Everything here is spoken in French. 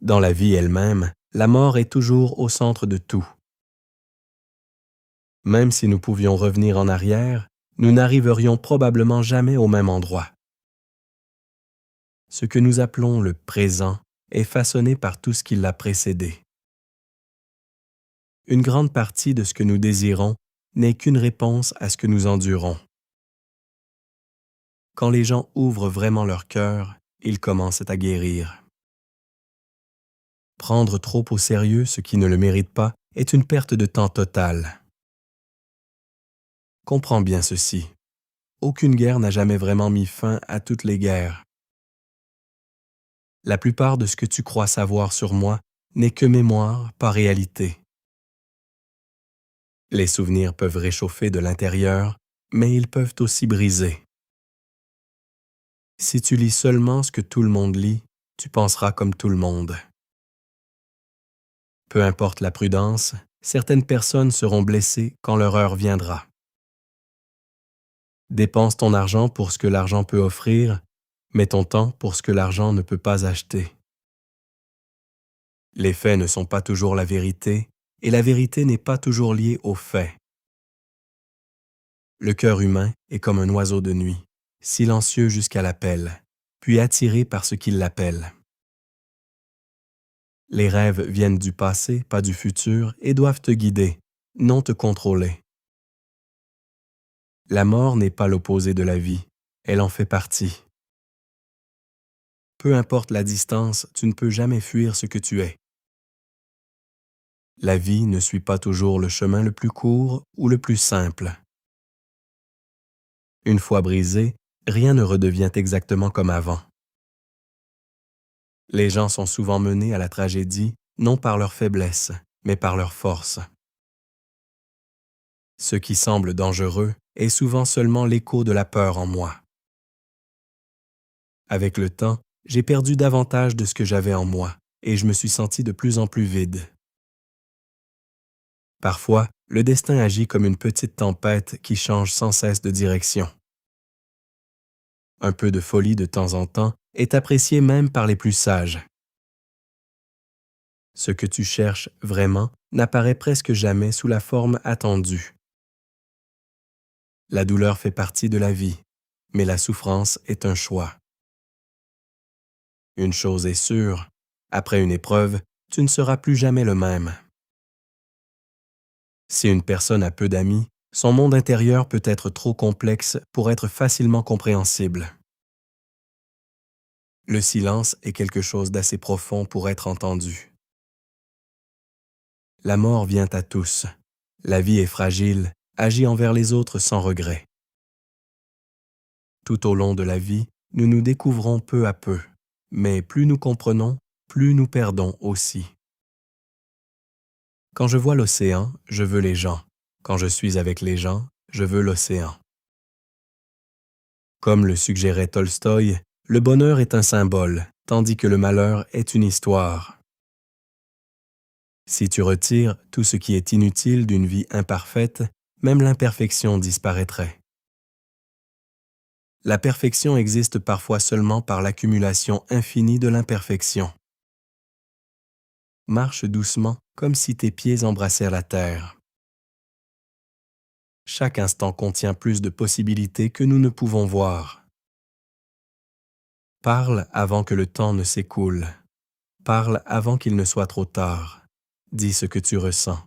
Dans la vie elle-même, la mort est toujours au centre de tout. Même si nous pouvions revenir en arrière, nous n'arriverions probablement jamais au même endroit. Ce que nous appelons le présent est façonné par tout ce qui l'a précédé. Une grande partie de ce que nous désirons n'est qu'une réponse à ce que nous endurons. Quand les gens ouvrent vraiment leur cœur, ils commencent à guérir. Prendre trop au sérieux ce qui ne le mérite pas est une perte de temps totale. Comprends bien ceci. Aucune guerre n'a jamais vraiment mis fin à toutes les guerres. La plupart de ce que tu crois savoir sur moi n'est que mémoire, pas réalité. Les souvenirs peuvent réchauffer de l'intérieur, mais ils peuvent aussi briser. Si tu lis seulement ce que tout le monde lit, tu penseras comme tout le monde. Peu importe la prudence, certaines personnes seront blessées quand leur heure viendra. Dépense ton argent pour ce que l'argent peut offrir, mais ton temps pour ce que l'argent ne peut pas acheter. Les faits ne sont pas toujours la vérité, et la vérité n'est pas toujours liée aux faits. Le cœur humain est comme un oiseau de nuit, silencieux jusqu'à l'appel, puis attiré par ce qui l'appelle. Les rêves viennent du passé, pas du futur, et doivent te guider, non te contrôler. La mort n'est pas l'opposé de la vie, elle en fait partie. Peu importe la distance, tu ne peux jamais fuir ce que tu es. La vie ne suit pas toujours le chemin le plus court ou le plus simple. Une fois brisé, rien ne redevient exactement comme avant. Les gens sont souvent menés à la tragédie, non par leur faiblesse, mais par leur force. Ce qui semble dangereux est souvent seulement l'écho de la peur en moi. Avec le temps, j'ai perdu davantage de ce que j'avais en moi, et je me suis senti de plus en plus vide. Parfois, le destin agit comme une petite tempête qui change sans cesse de direction. Un peu de folie de temps en temps est apprécié même par les plus sages. Ce que tu cherches vraiment n'apparaît presque jamais sous la forme attendue. La douleur fait partie de la vie, mais la souffrance est un choix. Une chose est sûre, après une épreuve, tu ne seras plus jamais le même. Si une personne a peu d'amis, son monde intérieur peut être trop complexe pour être facilement compréhensible. Le silence est quelque chose d'assez profond pour être entendu. La mort vient à tous. La vie est fragile, agit envers les autres sans regret. Tout au long de la vie, nous nous découvrons peu à peu, mais plus nous comprenons, plus nous perdons aussi. Quand je vois l'océan, je veux les gens. Quand je suis avec les gens, je veux l'océan. Comme le suggérait Tolstoï, le bonheur est un symbole, tandis que le malheur est une histoire. Si tu retires tout ce qui est inutile d'une vie imparfaite, même l'imperfection disparaîtrait. La perfection existe parfois seulement par l'accumulation infinie de l'imperfection. Marche doucement, comme si tes pieds embrassèrent la terre. Chaque instant contient plus de possibilités que nous ne pouvons voir. Parle avant que le temps ne s'écoule. Parle avant qu'il ne soit trop tard. Dis ce que tu ressens.